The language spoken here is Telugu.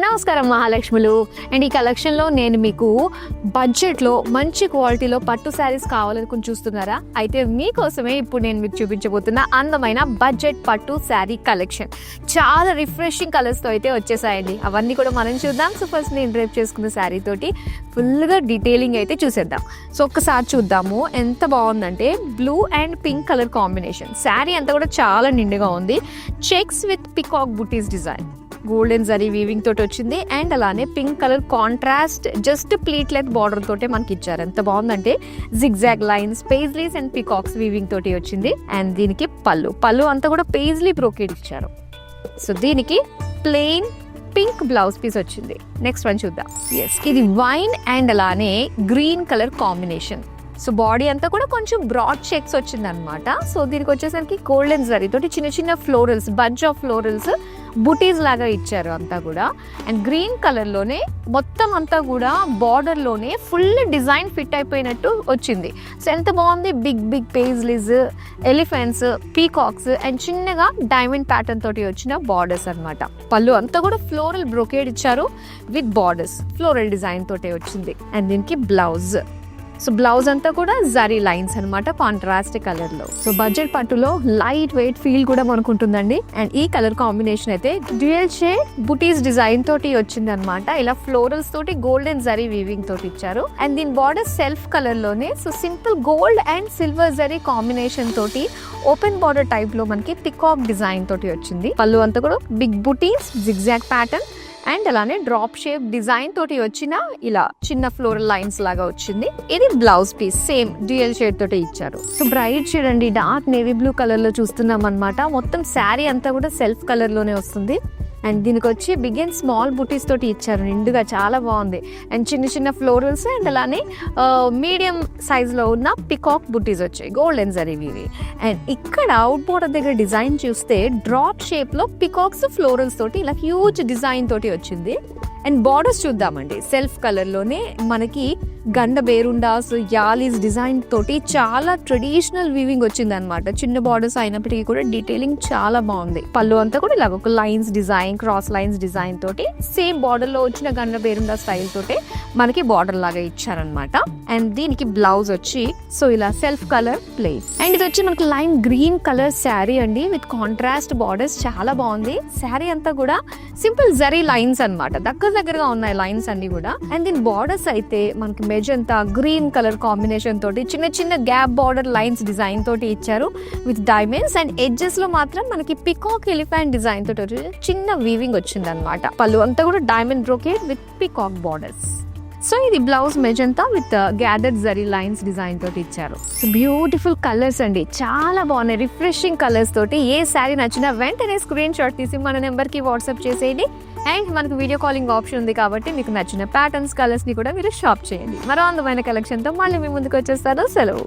నమస్కారం మహాలక్ష్ములు. అండ్ ఈ కలెక్షన్లో నేను మీకు బడ్జెట్లో మంచి క్వాలిటీలో పట్టు శారీస్ కావాలనుకుని చూస్తున్నారా? అయితే మీకోసమే ఇప్పుడు నేను మీకు చూపించబోతున్న అందమైన బడ్జెట్ పట్టు శారీ కలెక్షన్. చాలా రిఫ్రెషింగ్ కలర్స్తో అయితే వచ్చేసాయండి. అవన్నీ కూడా మనం చూద్దాం. సో ఫస్ట్ నేను డ్రైప్ చేసుకున్న శారీ తోటి ఫుల్గా డీటెయిలింగ్ అయితే చూసేద్దాం. సో ఒక్కసారి చూద్దాము. ఎంత బాగుందంటే blue and pink colour combination. Sari అంతా కూడా చాలా నిండుగా ఉంది. Checks with peacock buttis design, golden zari weaving తోటి వచ్చింది. అండ్ అలానే pink colour contrast just pleat లెత్ border తోటే మనకి ఇచ్చారు. ఎంత బాగుందంటే zigzag lines, paisleys and peacocks weaving తోటి వచ్చింది. అండ్ దీనికి పళ్ళు అంతా కూడా పేజ్లీ బ్రోకేడ్ ఇచ్చారు. సో దీనికి ప్లెయిన్ పింక్ బ్లౌజ్ పీస్ వచ్చింది. నెక్స్ట్ వన్ చూద్దాం. ఎస్, ఇది వైన్ అండ్ అలానే green colour combination. So body అంతా కూడా కొంచెం బ్రాడ్ చెక్స్ వచ్చింది అనమాట. సో దీనికి వచ్చేసరికి గోల్డెన్ జరీ తోటి చిన్న చిన్న ఫ్లోరల్స్, బంచ్ ఆఫ్ ఫ్లోరల్స్ బుటీస్ లాగా ఇచ్చారు అంతా కూడా. అండ్ గ్రీన్ కలర్లోనే మొత్తం అంతా కూడా బార్డర్లోనే ఫుల్ డిజైన్ ఫిట్ అయిపోయినట్టు వచ్చింది. సో ఎంత బాగుంది. Big big paisleys, elephants, peacocks and చిన్నగా డైమండ్ ప్యాటర్న్ తోటి వచ్చిన బార్డర్స్ అనమాట. పళ్ళు అంతా కూడా ఫ్లోరల్ బ్రోకేడ్ ఇచ్చారు విత్ బార్డర్స్, ఫ్లోరల్ డిజైన్ తోటే వచ్చింది. అండ్ దీనికి బ్లౌజ్. సో బ్లౌజ్ అంతా కూడా జరీ లైన్స్ అనమాట, కాంట్రాస్ట్ కలర్ లో. సో బడ్జెట్ పట్టులో లైట్ వెయిట్ ఫీల్ కూడా మనకు ఉంటుందండి. అండ్ ఈ కలర్ కాంబినేషన్ అయితే డ్యూయల్ షేడ్ బుటీస్ డిజైన్ తోటి వచ్చింది అనమాట. ఇలా ఫ్లోరల్స్ తోటి గోల్డెన్ జరీ వీవింగ్ తోటి ఇచ్చారు. అండ్ దీని బార్డర్ సెల్ఫ్ కలర్ లోనే so simple gold and silver zari combination తోటి ఓపెన్ బార్డర్ టైప్ లో మనకి పికాక్ డిజైన్ తోటి వచ్చింది. పళ్ళు అంతా కూడా బిగ్ బుటీస్, జిగ్జాగ్ ప్యాటర్న్ అండ్ అలానే డ్రాప్ షేప్ డిజైన్ తోటి వచ్చిన ఇలా చిన్న ఫ్లోరల్ లైన్స్ లాగా వచ్చింది. ఇది blouse piece same dual shade తోటి ఇచ్చారు. సో బ్రైట్ షేడ్ అండి, డార్క్ నేవీ బ్లూ కలర్ లో చూస్తున్నాం అనమాట. మొత్తం శారీ అంతా కూడా సెల్ఫ్ కలర్ లోనే వస్తుంది. అండ్ దీనికి వచ్చి బిగ్ అండ్ స్మాల్ బుటీస్ తోటి ఇచ్చారు నిండుగా, చాలా బాగుంది. అండ్ చిన్న చిన్న ఫ్లోరల్స్ అండ్ అలానే మీడియం సైజ్లో ఉన్న పికాక్ బుటీస్ వచ్చాయి, గోల్డెన్ జరీవి. అండ్ ఇక్కడ అవుట్ బోర్డర్ దగ్గర డిజైన్ చూస్తే డ్రాప్ షేప్లో పికాక్స్ ఫ్లోరల్స్ తోటి ఇలా హ్యూజ్ డిజైన్ తోటి వచ్చింది. అండ్ బార్డర్స్ చూద్దామండి. సెల్ఫ్ కలర్లోనే మనకి గండ బేరుండాస్, యాలీస్ డిజైన్ తోటి చాలా ట్రెడిషనల్ వీవింగ్ వచ్చింది అనమాట. చిన్న బార్డర్స్ అయినప్పటికీ కూడా డీటెయిలింగ్ చాలా బాగుంది. పళ్ళు అంతా కూడా ఇలా ఒక lines design, cross lines design తోటి సేమ్ బార్డర్ లో వచ్చిన గండ బేరుండా స్టైల్ తోటి మనకి బార్డర్ లాగా ఇచ్చారనమాట. అండ్ దీనికి బ్లౌజ్ వచ్చి సో ఇలా సెల్ఫ్ కలర్ ప్లెయిన్. అండ్ ఇది వచ్చి మనకి లైమ్ గ్రీన్ కలర్ శారీ అండి విత్ కాంట్రాస్ట్ బార్డర్స్, చాలా బాగుంది. శారీ అంతా కూడా సింపుల్ జరీ లైన్స్ అనమాట, దగ్గరగా ఉన్నాయి లైన్స్ అన్ని కూడా. అండ్ దీని బార్డర్స్ అయితే మనకి మెజంతా గ్రీన్ కలర్ కాంబినేషన్ తోటి చిన్న చిన్న గ్యాప్ బార్డర్ లైన్స్ డిజైన్ తోటి ఇచ్చారు విత్ డైమండ్స్. అండ్ ఎడ్జెస్ లో మాత్రం మనకి పికాక్ ఎలిఫెంట్ డిజైన్ తోటి చిన్న వీవింగ్ వచ్చింది అనమాట. పళ్ళు అంతా కూడా diamond brocade with peacock borders. So ఇది blouse magenta with gathered zari lines design తోటి ఇచ్చారు. బ్యూటిఫుల్ కలర్స్ అండి, చాలా బాగున్నాయి. రిఫ్రెషింగ్ కలర్స్ తోటి ఏ శారీ నచ్చినా వెంటనే స్క్రీన్ షాట్ తీసి మన నెంబర్కి వాట్సాప్ చేసేయండి. అండ్ మనకు వీడియో కాలింగ్ ఆప్షన్ ఉంది కాబట్టి మీకు నచ్చిన ప్యాటర్న్స్, కలర్స్ ని కూడా మీరు షాప్ చేయండి. మరో అందమైన కలెక్షన్తో మళ్ళీ మీ ముందుకు వచ్చేస్తాను. సెలవు.